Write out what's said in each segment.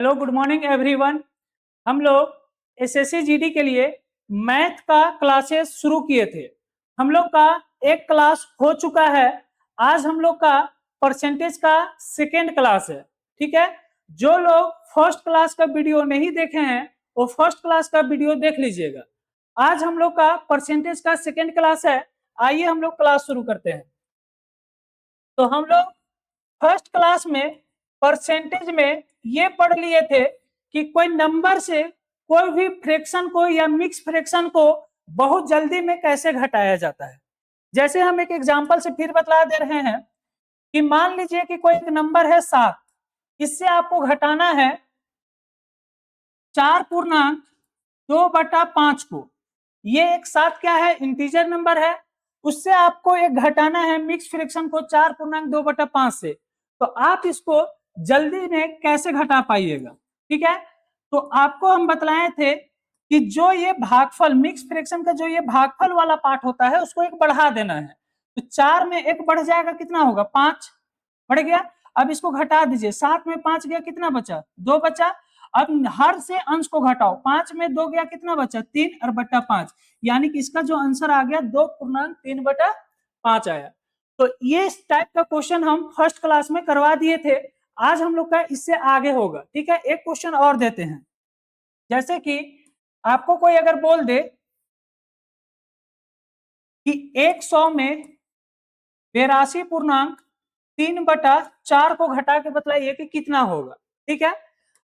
Hello, good morning everyone. हम लोग SSC GD के लिए मैथ का क्लासेस शुरू किए थे। हम लोग का एक क्लास हो चुका है। आज हम लोग का परसेंटेज का सेकेंड क्लास है। ठीक है, जो लोग फर्स्ट क्लास का वीडियो नहीं देखे हैं वो फर्स्ट क्लास का वीडियो देख लीजिएगा। आज हम लोग का परसेंटेज का सेकेंड क्लास है। आइए हम लोग क्लास शुरू करते हैं। तो हम लोग फर्स्ट क्लास में परसेंटेज में ये पढ़ लिए थे कि कोई नंबर से कोई भी फ्रैक्शन को या मिक्स फ्रैक्शन को बहुत जल्दी में कैसे घटाया जाता है। जैसे हम एक एग्जांपल से फिर बतला दे रहे हैं कि मान लीजिए कि कोई एक नंबर है 7, इससे आपको घटाना है 4.2/5 को। ये एक 7 क्या है, इंटीजर नंबर है। उससे आपको एक घटाना है मिक्स फ्रैक्शन को 4.2/5 से। तो आप इसको जल्दी में कैसे घटा पाइएगा। ठीक है, तो आपको हम बतलाए थे कि जो ये भागफल मिक्स फ्रैक्शन का जो ये भागफल वाला पार्ट होता है उसको एक बढ़ा देना है। तो 4 में एक बढ़ जाएगा, कितना होगा, 5 बढ़ गया। अब इसको घटा दीजिए, 7 में 5 गया, कितना बचा, 2 बचा। अब हर से अंश को घटाओ, 5 में 2 गया, कितना बचा, 3 और बट्टा 5, यानी कि इसका जो आंसर आ गया 2.3/5 आया। तो ये इस टाइप का क्वेश्चन हम फर्स्ट क्लास में करवा दिए थे। आज हम लोग का इससे आगे होगा। ठीक है, एक क्वेश्चन और देते हैं। जैसे कि आपको कोई अगर बोल दे कि 100 में 82.3/4 को घटा के बतलाइए कि कितना होगा। ठीक है,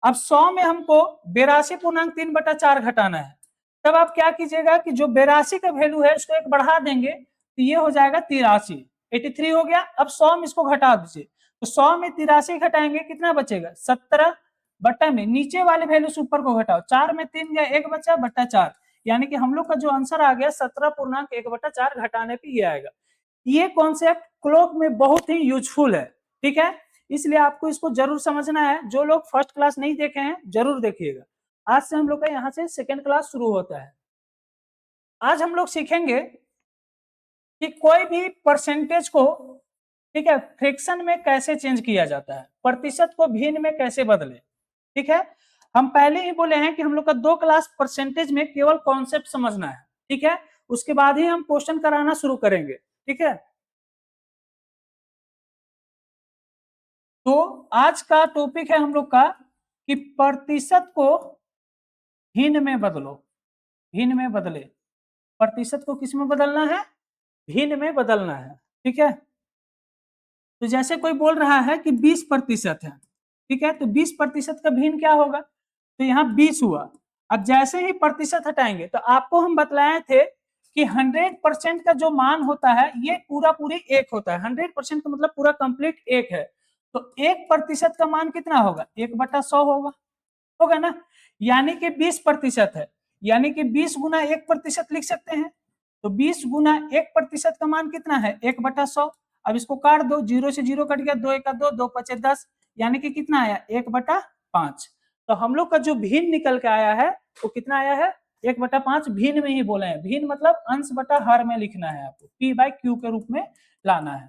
अब 100 में हमको 82.3/4 घटाना है। तब आप क्या कीजिएगा कि जो 82 का वैल्यू है उसको एक बढ़ा देंगे तो ये हो जाएगा 83, 83 हो गया। अब 100 में इसको घटा दीजिए, तो 100 में 83 घटाएंगे, कितना बचेगा, 17 बट्टा में नीचे वाले वैल्यू से ऊपर को घटाओ, 4 में 3 गया, 1 बचा, बट्टा 4, यानी कि हम लोग का जो आंसर आ गया 17.1/4 घटाने पे ये आएगा। ये कॉन्सेप्ट क्लॉक में बहुत ही यूजफुल है। ठीक है, इसलिए आपको इसको जरूर समझना है। जो लोग फर्स्ट क्लास नहीं देखे हैं जरूर देखिएगा। आज से हम लोग का यहाँ से सेकेंड क्लास शुरू होता है। आज हम लोग सीखेंगे कि कोई भी परसेंटेज को, ठीक है, फ्रैक्शन में कैसे चेंज किया जाता है, प्रतिशत को भिन्न में कैसे बदले। ठीक है, हम पहले ही बोले हैं कि हम लोग का 2 क्लास परसेंटेज में केवल कॉन्सेप्ट समझना है। ठीक है, उसके बाद ही हम क्वेश्चन कराना शुरू करेंगे। ठीक है, तो आज का टॉपिक है हम लोग का कि प्रतिशत को भिन्न में बदलो, भिन्न में बदले। प्रतिशत को किस में बदलना है, भिन्न में बदलना है। ठीक है, तो जैसे कोई बोल रहा है कि 20% है, ठीक है, तो 20% का भिन्न क्या होगा, तो यहाँ 20 हुआ। अब जैसे ही प्रतिशत हटाएंगे तो आपको हम बतलाए थे कि 100% का जो मान होता है ये पूरा पूरी एक होता है। 100% का मतलब पूरा कंप्लीट एक है। तो 1% का मान कितना होगा, 1/100 होगा ना, यानी कि 20% है, यानी कि 20 गुना 1% लिख सकते हैं। तो 20 गुना 1% का मान कितना है, 1/100। अब इसको काट दो, 0 से 0 कट गया, 2 1 2, 2 5 10, यानी कि कितना आया, 1/5। तो हम लोग का जो भिन्न निकल के आया है वो कितना आया है, 1/5। भिन्न में ही बोले हैं, भिन्न मतलब अंश बटा हर में लिखना है, आपको P/Q के रूप में लाना है।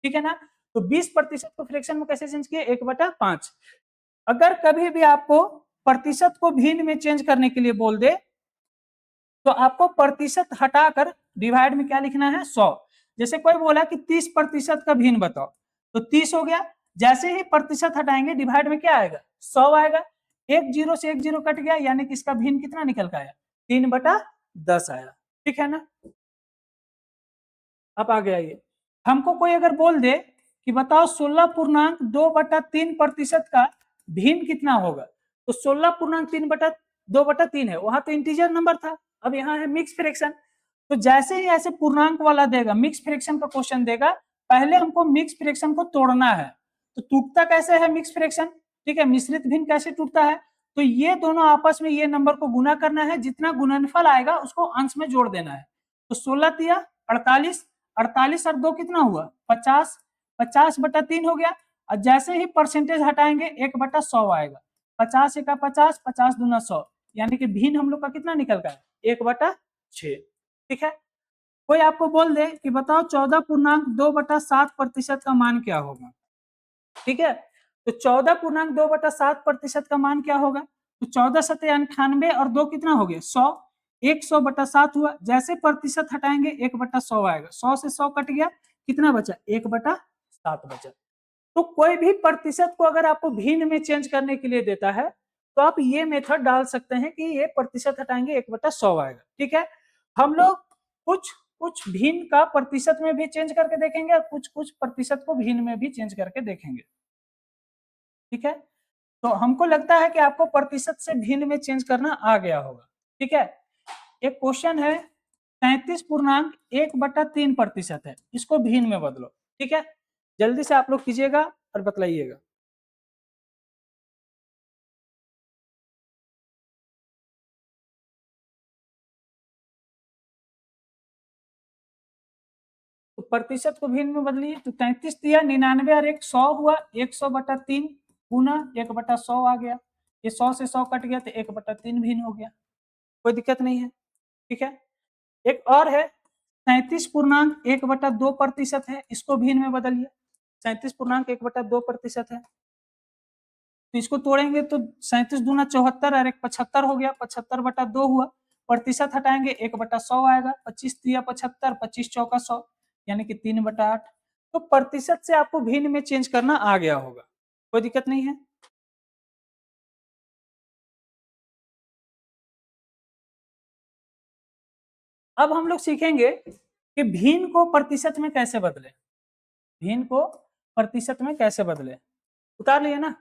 ठीक है ना, तो 20% को फ्रैक्शन में कैसे चेंज किए, 1/5। अगर कभी भी आपको प्रतिशत को भिन्न में चेंज करने के लिए बोल दे तो आपको प्रतिशत हटाकर डिवाइड में क्या लिखना है, 100। जैसे कोई बोला कि 30% का भिन्न बताओ, तो 30 हो गया। जैसे ही प्रतिशत हटाएंगे डिवाइड में क्या आएगा, 100 आएगा। एक जीरो से एक जीरो कट गया, यानी कि इसका भिन्न कितना निकल का आया, 3/10 आया। ठीक है ना, अब आ गया ये। हमको कोई अगर बोल दे कि बताओ 16.2/3% का भिन्न कितना होगा, तो 16.3/2/3 है, वहां तो इंटीजर नंबर था, अब यहाँ है मिक्स फ्रैक्शन। तो जैसे ही ऐसे पूर्णांक वाला देगा, मिक्स फ्रैक्शन का क्वेश्चन देगा, पहले हमको मिक्स फ्रैक्शन को तोड़ना है। तो टूटता कैसे है मिक्स फ्रैक्शन, ठीक है, मिश्रित भिन्न कैसे टूटता है, तो ये दोनों आपस में ये नंबर को गुना करना है, जितना गुणनफल आएगा उसको अंश में जोड़ देना है। तो 16 तिया 48, 48 और 2 कितना हुआ, 50, 50/3 हो गया। और जैसे ही परसेंटेज हटाएंगे 1/100 आएगा, 50 1 50, 50 दूना 100, यानी कि भिन्न हम लोग का कितना निकल गया, 1/6। ठीक है, कोई आपको बोल दे कि बताओ 14.2/7% का मान क्या होगा। ठीक है, तो 14.2/7% का मान क्या होगा? तो 14×7 = 98 और 2 कितना हो गया? 100। 100/7 हुआ। जैसे प्रतिशत हटाएंगे 1/100 आएगा। 100 से 100 कट गया, कितना बचा? 1/7 बचा। तो कोई भी प्रतिशत को अगर आपको भिन्न में चेंज करने के लिए देता है तो आप ये मेथड डाल सकते हैं कि ये प्रतिशत हटाएंगे 1/100 आएगा। ठीक है, हम लोग कुछ कुछ भिन्न का प्रतिशत में भी चेंज करके देखेंगे और कुछ कुछ प्रतिशत को भिन्न में भी चेंज करके देखेंगे। ठीक है, तो हमको लगता है कि आपको प्रतिशत से भिन्न में चेंज करना आ गया होगा। ठीक है, एक क्वेश्चन है 33.1/3% है, इसको भिन्न में बदलो। ठीक है, जल्दी से आप लोग कीजिएगा और बतलाइएगा। तो प्रतिशत को भिन्न में बदलिए। तो 33 दिया, 99 और 100 हुआ। 100/3 गुना 1/100 आ गया। ये 100 से 100 कट गया तो 1/3 भिन्न हो गया। कोई दिक्कत नहीं है। ठीक है, एक और है 37.1/2% है, इसको भिन्न में बदलिए। 37.1/2% है, तो इसको तोड़ेंगे तो 37 दूना 74 और 1 75 हो गया। 75/2 हुआ। प्रतिशत हटाएंगे 1/100 आएगा। 25 दिया 75, 25 चौका 100 यानी कि 3/8। तो प्रतिशत से आपको भिन्न में चेंज करना आ गया होगा। कोई दिक्कत नहीं है। अब हम लोग सीखेंगे कि भिन्न को प्रतिशत में कैसे बदले। भिन्न को प्रतिशत में कैसे बदले, उतार लिए ना।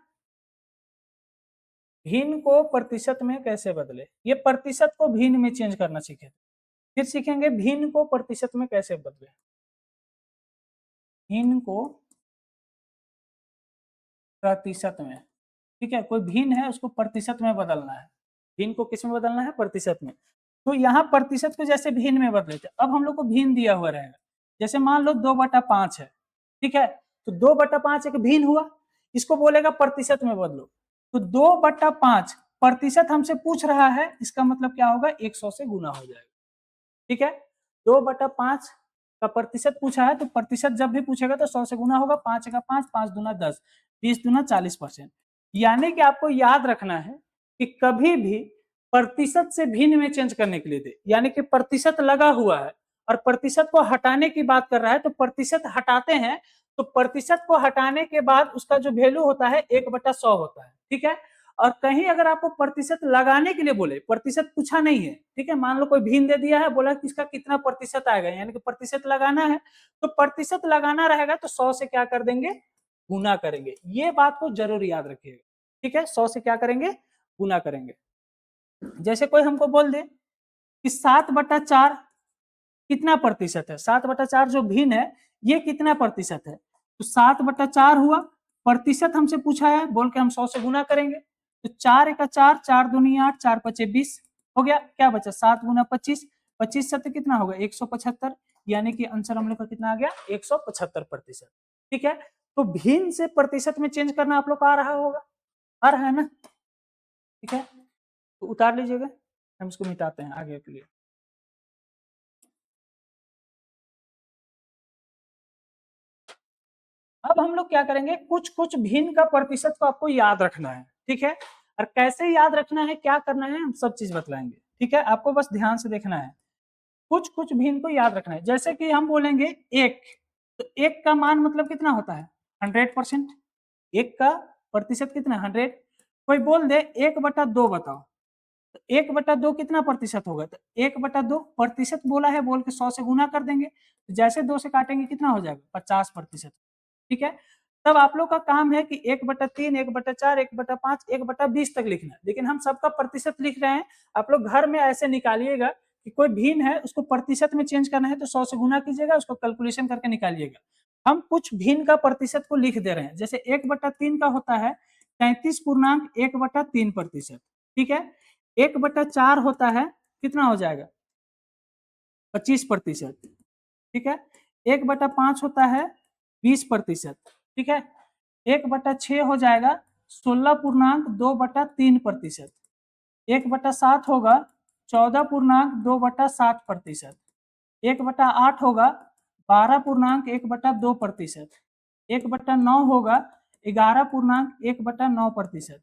भिन्न को प्रतिशत में कैसे बदले, ये प्रतिशत को भिन्न में चेंज करना सीखे। फिर सीखेंगे भिन्न को प्रतिशत में कैसे बदले। भिन्न को प्रतिशत में, ठीक है, कोई भिन्न है उसको प्रतिशत में बदलना है। भिन्न को किस में बदलना है? प्रतिशत में। तो यहाँ प्रतिशत को जैसे भिन्न में बदले थे, अब हम लोग को भिन्न दिया हुआ रहेगा। जैसे मान लो 2/5 है, ठीक है, तो 2/5 एक भिन्न हुआ, इसको बोलेगा प्रतिशत में बदलो। तो 2/5 प्रतिशत हमसे पूछ रहा है, इसका मतलब क्या होगा? 100 से गुना हो जाएगा। ठीक है, 2/5 का प्रतिशत पूछा है, तो प्रतिशत जब भी पूछेगा तो 100 से गुना होगा। 5 का 5, 5 दूना 10, 20 दूना 40%। यानी कि आपको याद रखना है कि कभी भी प्रतिशत से भिन्न में चेंज करने के लिए दे, यानी कि प्रतिशत लगा हुआ है और प्रतिशत को हटाने की बात कर रहा है, तो प्रतिशत हटाते हैं तो प्रतिशत को हटाने के बाद उसका जो वैल्यू होता है 1/100 होता है। ठीक है, और कहीं अगर आपको प्रतिशत लगाने के लिए बोले, प्रतिशत पूछा नहीं है, ठीक है, मान लो कोई भिन्न दे दिया है, बोला कि इसका कितना प्रतिशत आएगा, यानी कि प्रतिशत लगाना है, तो प्रतिशत लगाना रहेगा तो 100 से क्या कर देंगे? गुना करेंगे। ये बात को जरूर याद रखिएगा। ठीक है, 100 से क्या करेंगे? गुना करेंगे। जैसे कोई हमको बोल दे कि 7/4 कितना प्रतिशत है, 7/4 जो भिन्न है ये कितना प्रतिशत है, तो 7/4 हुआ। प्रतिशत हमसे पूछा है, बोल के हम 100 से गुना करेंगे। तो 4 × 4, 4 दूनी 8, 4 × 5 20 हो गया। क्या बचा? 7 × 25, 25 7 कितना होगा? 175, यानी कि आंसर हम लोग का कितना आ गया? 175%। ठीक है, तो भिन्न से प्रतिशत में चेंज करना आप लोग को आ रहा होगा, आ रहा है ना? ठीक है, तो उतार लीजिएगा, हम इसको मिटाते हैं आगे के लिए। अब हम लोग क्या करेंगे, कुछ कुछ भिन्न का प्रतिशत को आपको याद रखना है। ठीक है, और कैसे याद रखना है, क्या करना है, हम सब चीज बतलाएंगे। ठीक है, आपको बस ध्यान से देखना है। कुछ कुछ भिन्न को याद रखना है। जैसे कि हम बोलेंगे एक, तो एक का मान मतलब कितना होता है? 100%। एक का प्रतिशत कितना? 100। कोई बोल दे 1/2 बताओ, तो 1/2 कितना प्रतिशत होगा? तो 1/2 प्रतिशत बोला है, बोल के 100 से गुना कर देंगे, तो जैसे 2 से काटेंगे कितना हो जाएगा? 50%। ठीक है, तब आप लोग का काम है कि 1/3, 1/4, 1/5, 1/20 तक लिखना है। लेकिन हम सबका प्रतिशत लिख रहे हैं, आप लोग घर में ऐसे निकालिएगा कि कोई भिन्न है उसको प्रतिशत में चेंज करना है तो 100 से गुना कीजिएगा, उसको कैलकुलेशन करके निकालिएगा। हम कुछ भिन्न का प्रतिशत को लिख दे रहे हैं। जैसे 1/3 का होता है 33.1/3%। ठीक है, 1/4 होता है कितना हो जाएगा? 25%। ठीक है, 1/5 होता है 20%। ठीक है, 1/6 हो जाएगा 16.2/3%। 1/7 होगा 14.2/7%। 1/8 होगा 12.1/2%। 1/9 होगा 11.1/9%,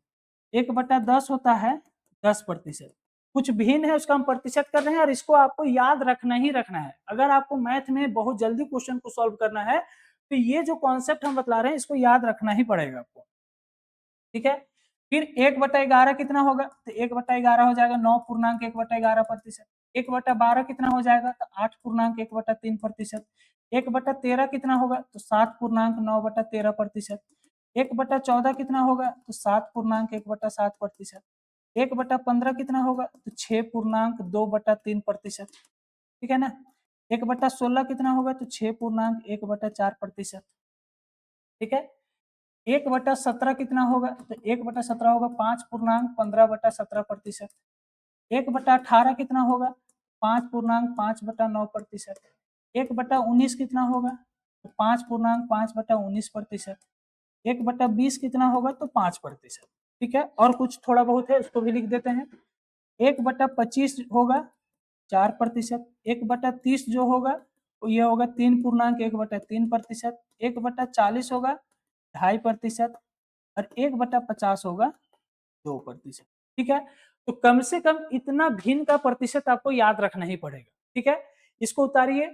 1/10 होता है 10%। कुछ भिन्न है उसका हम प्रतिशत कर रहे हैं और इसको आपको याद रखना ही रखना है। अगर आपको मैथ में बहुत जल्दी क्वेश्चन को सॉल्व करना है तो ये जो कॉन्सेप्ट हम बतला रहे हैं इसको याद रखना ही पड़ेगा आपको, ठीक है। फिर 1/11 कितना होगा, तो 1/11 हो जाएगा 9.1/11%। 1/12 कितना हो जाएगा, तो 8.1/3%। 1/13 कितना होगा, तो 7.9/13%। 1/14 कितना होगा, तो 7.1/7%। 1/15 कितना होगा, तो 6.2/3%, ठीक है ना। 1/16 कितना होगा, तो 6.1/4%, ठीक है। 1/17 कितना होगा, तो 1/17 होगा 5.15/17%। 1/18 कितना होगा, 5.5/9%। 1/19 कितना होगा, तो 5.5/19%। 1/20 कितना होगा, तो 5%, ठीक है। और कुछ थोड़ा बहुत है उसको भी लिख देते हैं। 1/25 होगा 4%। 1/30 जो होगा तो ये होगा 3.1/3%। 1/40 होगा 2.5% और 1/50 होगा 2%, ठीक है। तो कम से कम इतना भिन्न का प्रतिशत आपको याद रखना ही पड़ेगा, ठीक है। इसको उतारिए,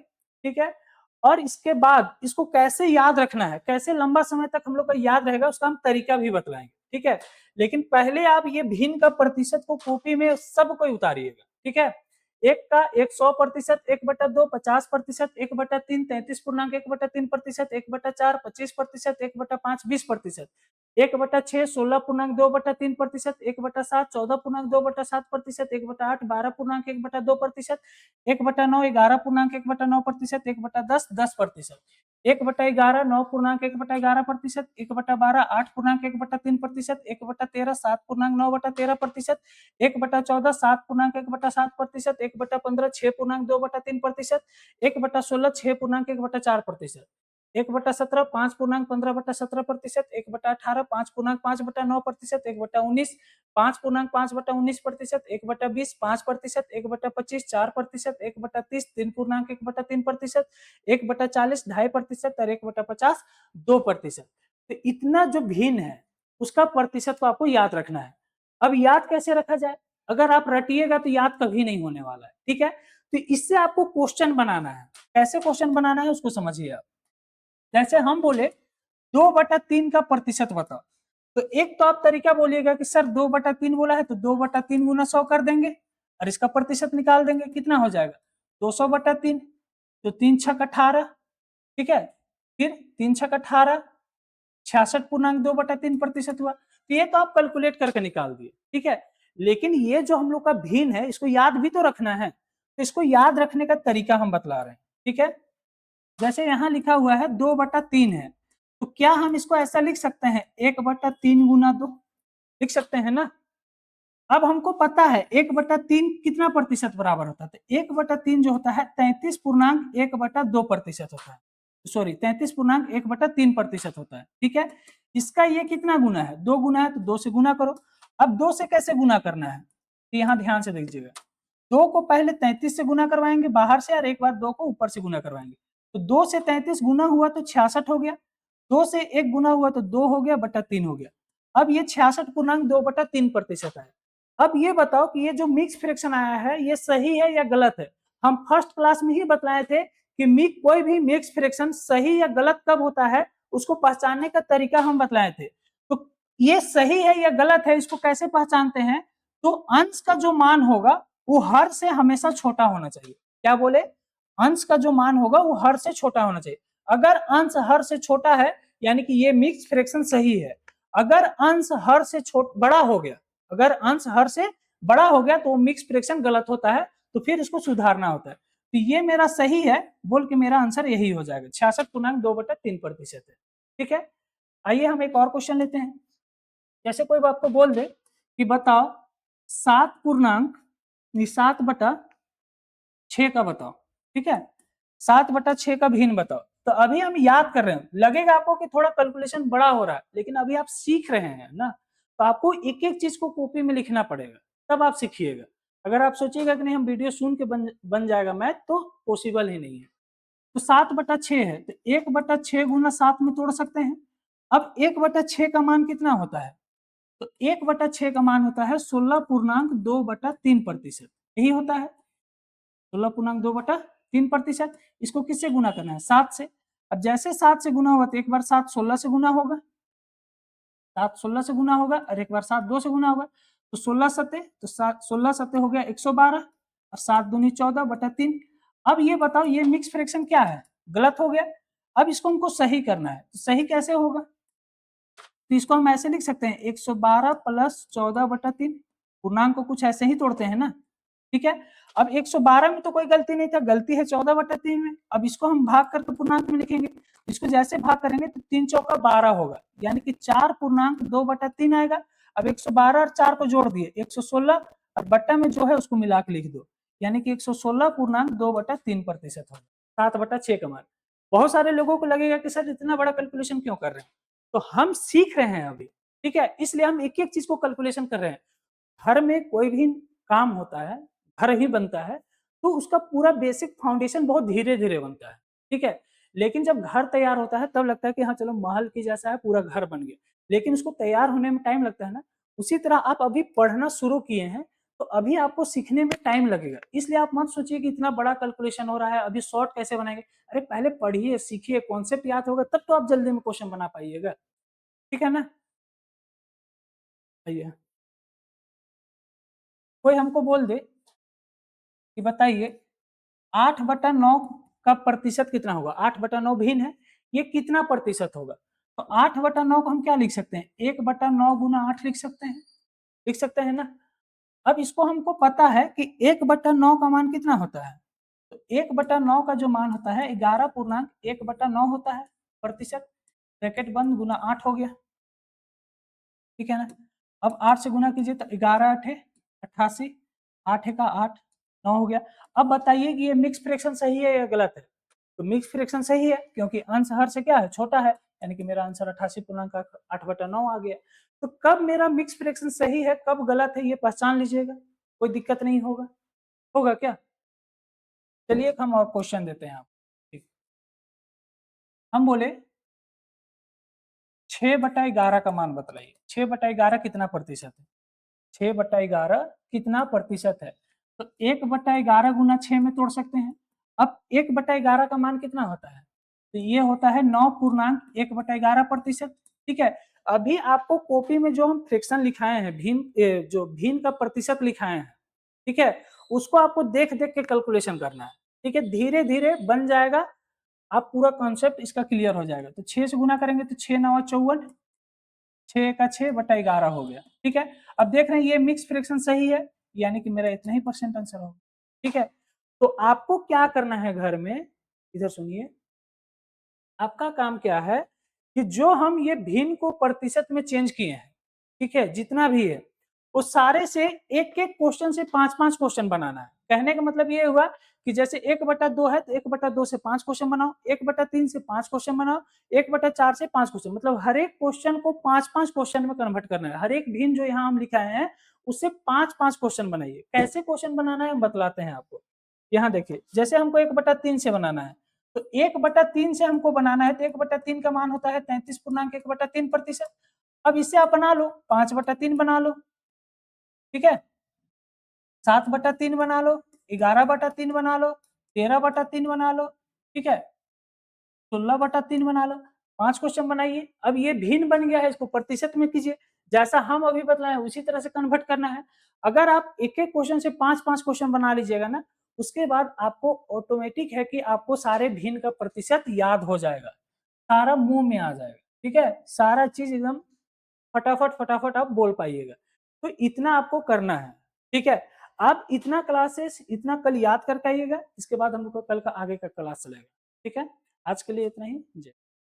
ठीक है। और इसके बाद इसको कैसे याद रखना है, कैसे लंबा समय तक हम लोग का याद रहेगा उसका हम तरीका भी बतलाएंगे, ठीक है। लेकिन पहले आप ये भिन्न का प्रतिशत को कॉपी में सब कोई उतारिएगा, ठीक है। एक का 100%, 1/2 50%, 1/3 33.1/3%, 1/4 25%, 1/5 20%, 1/6 16.2/3%, 1/7 14.2/7%, 1/8 12.1/2%, 1/9 11.1/9%, 1/10 10%, 1/11 9.1/11%, 1/12 8.1/3%, 1/13 7.9/13%, 1/14 7.1/7%, 1/15 6.2/3%, 1/16 6.1/4%, 1/17 5.15/17%, 1/18 5.5/9%, 1/19 5.5/19%, 1/20 5%, 1/25 4%, 1/30 3.1/3%, 1/40 2.5% और 1/50 2%। तो इतना जो भिन्न है उसका प्रतिशत को आपको याद रखना है। अब याद कैसे रखा जाए, अगर आप रटिएगा तो याद कभी नहीं होने वाला है, ठीक है। तो इससे आपको क्वेश्चन बनाना है। कैसे क्वेश्चन बनाना है उसको समझिए आप। जैसे हम बोले 2/3 का प्रतिशत बताओ, तो एक तो आप तरीका बोलिएगा कि सर 2/3 बोला है तो 2/3 गुना 100 कर देंगे और इसका प्रतिशत निकाल देंगे, कितना हो जाएगा 200/3, तो 3 छक 18, ठीक है। फिर 3 छक 18 66.2/3% हुआ। तो ये तो आप कैलकुलेट करके निकाल दिए, ठीक है। लेकिन ये जो हम लोग का भिन्न है इसको याद भी तो रखना है, तो इसको याद रखने का तरीका हम बतला रहे हैं, ठीक है। जैसे यहाँ लिखा हुआ है 2/3 है, तो क्या हम इसको ऐसा लिख सकते हैं 1/3 गुना 2, लिख सकते हैं ना। अब हमको पता है 1/3 कितना प्रतिशत बराबर होता है, तो 1/3 जो होता है 33.1/2% होता है, सॉरी 33.1/3% होता है, ठीक है। इसका ये कितना गुना है, 2 गुना है, तो 2 से गुना करो। अब 2 से कैसे गुना करना है, तो यहाँ ध्यान से देखिएगा, 2 को पहले 33 से गुना करवाएंगे बाहर से और एक बार 2 को ऊपर से गुना करवाएंगे। तो 2 से 33 गुना हुआ तो 66 हो गया, 2 से 1 गुना हुआ तो 2 हो गया बटा 3 हो गया। अब ये 66.2/3% है। अब ये बताओ कि ये जो मिक्स फ्रैक्शन आया है ये सही है या गलत है। हम फर्स्ट क्लास में ही बतलाए थे कि कोई भी मिक्स फ्रैक्शन सही या गलत कब होता है उसको पहचानने का तरीका हम बतलाए थे। तो ये सही है या गलत है इसको कैसे पहचानते हैं, तो अंश का जो मान होगा वो हर से हमेशा छोटा होना चाहिए। क्या बोले, अंश का जो मान होगा वो हर से छोटा होना चाहिए। अगर अंश हर से छोटा है यानी कि ये मिक्स फ्रैक्शन सही है। अगर अंश हर से बड़ा हो गया, अगर अंश हर से बड़ा हो गया तो मिक्स फ्रैक्शन गलत होता है, तो फिर इसको सुधारना होता है। तो ये मेरा सही है बोल के मेरा आंसर यही हो जाएगा 66.2/3% है, ठीक है। आइए हम एक और क्वेश्चन लेते हैं। जैसे कोई आपको बोल दे कि बताओ 7/6 का बताओ, ठीक है। 7/6 का भिन्न बताओ। तो अभी हम याद कर रहे हैं, लगेगा आपको कि थोड़ा कैलकुलेशन बड़ा हो रहा है, लेकिन अभी आप सीख रहे हैं ना, तो आपको एक एक चीज को कॉपी में लिखना पड़ेगा तब आप सीखिएगा। अगर आप सोचिएगा कि नहीं हम वीडियो सुन के बन जाएगा मैथ, तो पॉसिबल ही नहीं है। तो 7/6 है तो 1/6 गुना 7 में तोड़ सकते हैं, अब 1/6 का मान कितना होता है? तो 1/6 का मान होता है 16.2/3%। यही होता है 16.2/3%। इसको किससे गुना करना है? 7 से। अब जैसे 7 से गुना होगा तो एक बार 7 16 से गुना होगा, 7 16 से गुना होगा और एक बार 7 2 से गुना होगा। तो 16 सत्ते तो 16 सत्ते हो गया 112 और 7 दूनी 14/3। अब ये बताओ ये मिक्स फ्रैक्शन क्या है? गलत हो गया। अब इसको हमको सही करना है। तो सही कैसे होगा? तो इसको हम ऐसे लिख सकते हैं 112 प्लस 14/3। पूर्णांक को कुछ ऐसे ही तोड़ते हैं ना, ठीक है। अब 112 में तो कोई गलती नहीं था, गलती है 14/3 में। अब इसको हम भाग करके पूर्णांक में लिखेंगे। इसको जैसे भाग करेंगे तो 3 चौका 12 होगा, यानी कि 4.2/3 आएगा। अब 112 और 4 को जोड़ दिए 116 और बट्टा में जो है उसको मिला के लिख दो, यानी कि 116.2/3% होगा। 7/6 का मान। बहुत सारे लोगों को लगेगा कि सर इतना बड़ा कैलकुलेशन क्यों कर रहे हैं? तो हम सीख रहे हैं अभी, ठीक है, इसलिए हम एक एक चीज को कैलकुलेशन कर रहे हैं। घर में कोई भी काम होता है, घर ही बनता है, तो उसका पूरा बेसिक फाउंडेशन बहुत धीरे धीरे बनता है, ठीक है। लेकिन जब घर तैयार होता है तब लगता है कि हाँ चलो महल की जैसा है, पूरा घर बन गया। लेकिन उसको तैयार होने में टाइम लगता है ना। उसी तरह आप अभी पढ़ना शुरू किए हैं तो अभी आपको सीखने में टाइम लगेगा। इसलिए आप मत सोचिए कि इतना बड़ा कैलकुलेशन हो रहा है, अभी शॉर्ट कैसे बनाएंगे। अरे पहले पढ़िए, सीखिए, कॉन्सेप्ट याद होगा तब तो आप जल्दी में क्वेश्चन बना पाइएगा, ठीक है ना। आइए, कोई हमको बोल दे कि बताइए 8/9 का प्रतिशत कितना होगा? 8/9 भिन्न है, ये कितना प्रतिशत होगा? तो 8/9 को हम क्या लिख सकते हैं? 1/9 गुना 8 लिख सकते हैं, लिख सकते हैं ना। अब इसको हमको पता है कि 1/9 का मान कितना होता है? तो 1/9 का जो मान होता है 11.1/9 होता है प्रतिशत। ब्रैकेट बंद गुना 8 हो गया, ठीक है ना। अब 8 से गुना कीजिए तो 11 8 88, 8 का 8 9 हो गया। अब बताइए कि ये मिक्स फ्रैक्शन सही है या गलत है? तो मिक्स फ्रैक्शन सही है क्योंकि अंश हर से क्या है? छोटा है, यानी कि मेरा आंसर 88.8/9 आ गया। तो कब मेरा मिक्स फ्रैक्शन सही है, कब गलत है, ये पहचान लीजिएगा, कोई दिक्कत नहीं होगा। होगा क्या? चलिए एक हम और क्वेश्चन देते हैं आपको। ठीक। हम बोले 6/11 का मान बतलाइए। 6/11 कितना प्रतिशत है? 6/11 कितना प्रतिशत है? तो 1/11 गुना 6 में तोड़ सकते हैं। अब 1/11 का मान कितना होता है? तो ये होता है 9.1/11%, ठीक है। अभी आपको कॉपी में जो हम फ्रैक्शन लिखाए हैं, जो भिन्न का प्रतिशत लिखाए हैं, ठीक है, उसको आपको देख देख के कैलकुलेशन करना है, ठीक है। धीरे धीरे बन जाएगा, आप पूरा कॉन्सेप्ट इसका क्लियर हो जाएगा। तो 6 से गुना करेंगे तो 6 9 54, 6 का 6/11 हो गया, ठीक है। अब देख रहे हैं ये मिक्स फ्रैक्शन सही है, यानी कि मेरा इतना ही परसेंट आंसर होगा, ठीक है। तो आपको क्या करना है घर में, इधर सुनिए, आपका काम क्या है कि जो हम ये भिन्न को प्रतिशत में चेंज किए हैं, ठीक है, जितना भी है उस सारे से एक एक क्वेश्चन से 5-5 क्वेश्चन बनाना है। कहने का मतलब ये हुआ कि जैसे 1/2 है तो 1/2 से 5 क्वेश्चन बनाओ, 1/3 से 5 क्वेश्चन बनाओ, 1/4 से 5 क्वेश्चन, मतलब हर एक क्वेश्चन को 5-5 क्वेश्चन में कन्वर्ट करना है। हर एक भिन्न जो यहाँ हम लिखाए हैं उससे 5-5 क्वेश्चन बनाइए। कैसे क्वेश्चन बनाना है हम बतलाते हैं आपको। यहाँ देखिए, जैसे हमको 1/3 से बनाना है, तो 1/3 से हमको बनाना है तो 1/3 का मान होता है 33.1/3%। अब इससे आप बना लो, 5/3 बना लो, ठीक है, 7/3 बना लो, 11/3 बना लो, 13/3 बना लो, ठीक है, 16/3 बना लो। 5 क्वेश्चन बनाइए। अब ये भिन्न बन गया है, इसको प्रतिशत में कीजिए, जैसा हम अभी बतलाए उसी तरह से कन्वर्ट करना है। अगर आप एक एक क्वेश्चन से 5-5 क्वेश्चन बना लीजिएगा ना, उसके बाद आपको ऑटोमेटिक है कि आपको सारे भिन्न का प्रतिशत याद हो जाएगा, सारा मुंह में आ जाएगा, ठीक है, सारा चीज एकदम फटाफट फटाफट आप बोल पाइएगा। तो इतना आपको करना है, ठीक है। आप इतना क्लासेस इतना कल याद करके आइएगा, इसके बाद हम लोग का कल का आगे का क्लास चलेगा, ठीक है। आज के लिए इतना ही। जय